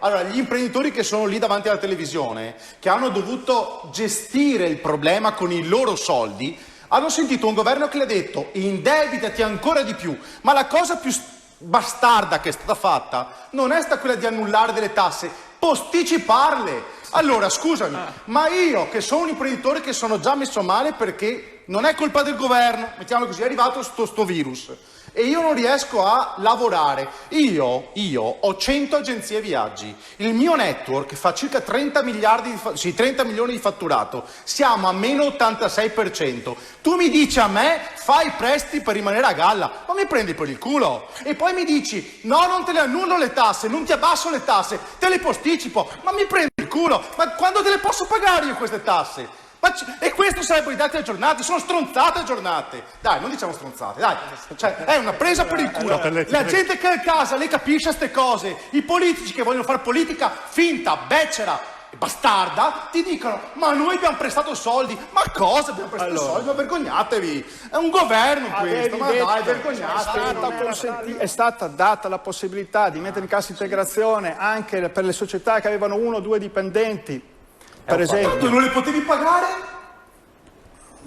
Allora, gli imprenditori che sono lì davanti alla televisione, che hanno dovuto gestire il problema con i loro soldi, hanno sentito un governo che le ha detto indebitati ancora di più, ma la cosa più bastarda che è stata fatta non è stata quella di annullare delle tasse, posticiparle. Allora, scusami, ma io che sono un imprenditore che sono già messo male perché non è colpa del governo, mettiamolo così, è arrivato sto virus e io non riesco a lavorare. Io ho 100 agenzie viaggi, il mio network fa circa 30 milioni di fatturato, siamo a meno 86%. Tu mi dici a me fai prestiti per rimanere a galla, ma mi prendi per il culo? E poi mi dici no, non te le annullo le tasse, non ti abbasso le tasse, te le posticipo, ma mi prendi il culo? Ma quando te le posso pagare io queste tasse? E questo sarebbero i dati aggiornati, sono stronzate aggiornate. Dai, non diciamo stronzate, dai. Cioè, è una presa per il culo. La gente che è a casa, lei capisce queste cose. I politici che vogliono fare politica finta, becera, bastarda, ti dicono ma noi abbiamo prestato soldi. Ma cosa abbiamo prestato soldi? Ma vergognatevi. È un governo questo, ma dai, vergognatevi. È stata data la possibilità di mettere in cassa integrazione anche per le società che avevano 1 o 2 dipendenti. Per esempio, tu non le potevi pagare?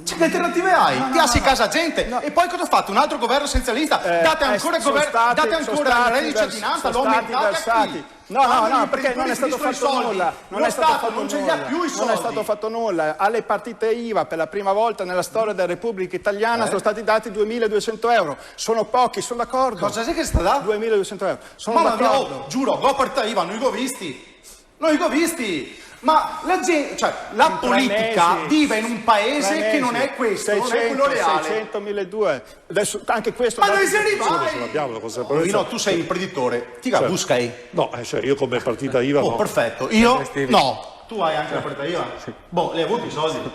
Cioè, che alternative hai? Ti assi casa gente. E poi cosa fate? Un altro governo essenzialista? Date ancora il reddito di cittadinanza, lo aumentate a chi? No, perché non è stato fatto nulla. Non è stato, non ce li ha più i soldi. Non è stato fatto nulla. Alle partite IVA, per la prima volta nella storia della Repubblica Italiana, sono stati dati 2.200 euro. Sono pochi, sono d'accordo. Cosa sei che sta dando? 2.200 euro. Sono d'accordo. Giuro, go partita IVA, non li ho visti. Non li ho visti. Ma la gente, cioè, la politica vive in un paese che non è questo, 600, non è quello reale. 600, 1.200. Adesso anche questo. Ma dove sei arrivati? No, tu sei imprenditore. Ti va, buscai. No, cioè io come partita IVA no. Perfetto. Io no. Tu hai anche la partita IVA? Sì. Boh, li hai avuti i soldi?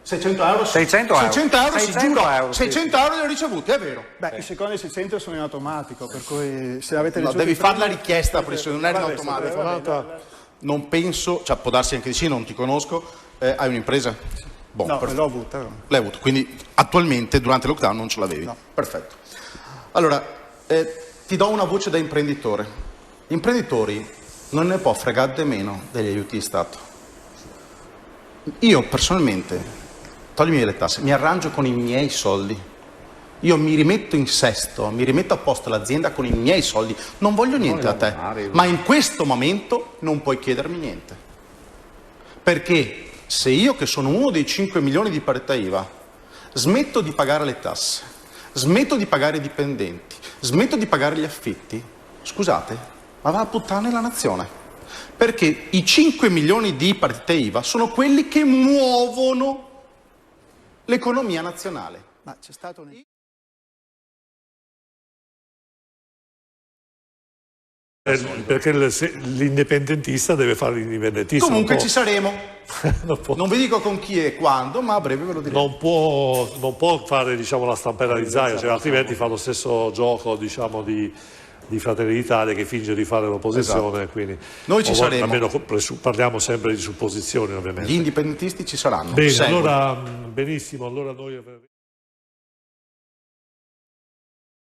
600 euro? 600 euro. 600 euro, 600 sicuro. Euro, 600 euro li ho ricevuti, è vero. Beh, i secondi 600 sono in automatico, per cui se avete ricevuto... devi fare la richiesta, perché non è in automatico. Non penso, cioè può darsi anche di sì, non ti conosco, hai un'impresa? Boh, no, l'ho avuta. L'hai avuta, quindi attualmente durante il lockdown non ce l'avevi? No. Perfetto. Allora, ti do una voce da imprenditore. Gli imprenditori non ne può fregare di meno degli aiuti di Stato. Io personalmente, toglimi le tasse, mi arrangio con i miei soldi. Io mi rimetto in sesto, mi rimetto a posto l'azienda con i miei soldi, non voglio niente da te, ma in questo momento non puoi chiedermi niente. Perché se io, che sono uno dei 5 milioni di partita IVA, smetto di pagare le tasse, smetto di pagare i dipendenti, smetto di pagare gli affitti, scusate, ma va a puttane la nazione. Perché i 5 milioni di partite IVA sono quelli che muovono l'economia nazionale. Ma c'è stato un... Perché l'indipendentista deve fare l'indipendentista. Comunque ci saremo. Non vi dico con chi e quando, ma a breve ve lo diremo. Non può fare, diciamo, la stampella di Zaia, cioè, altrimenti fa lo stesso gioco, diciamo, di Fratelli d'Italia, che finge di fare l'opposizione. Esatto. Quindi noi ci saremo. Almeno parliamo sempre di supposizioni, ovviamente. Gli indipendentisti ci saranno. Bene, allora, benissimo, allora noi...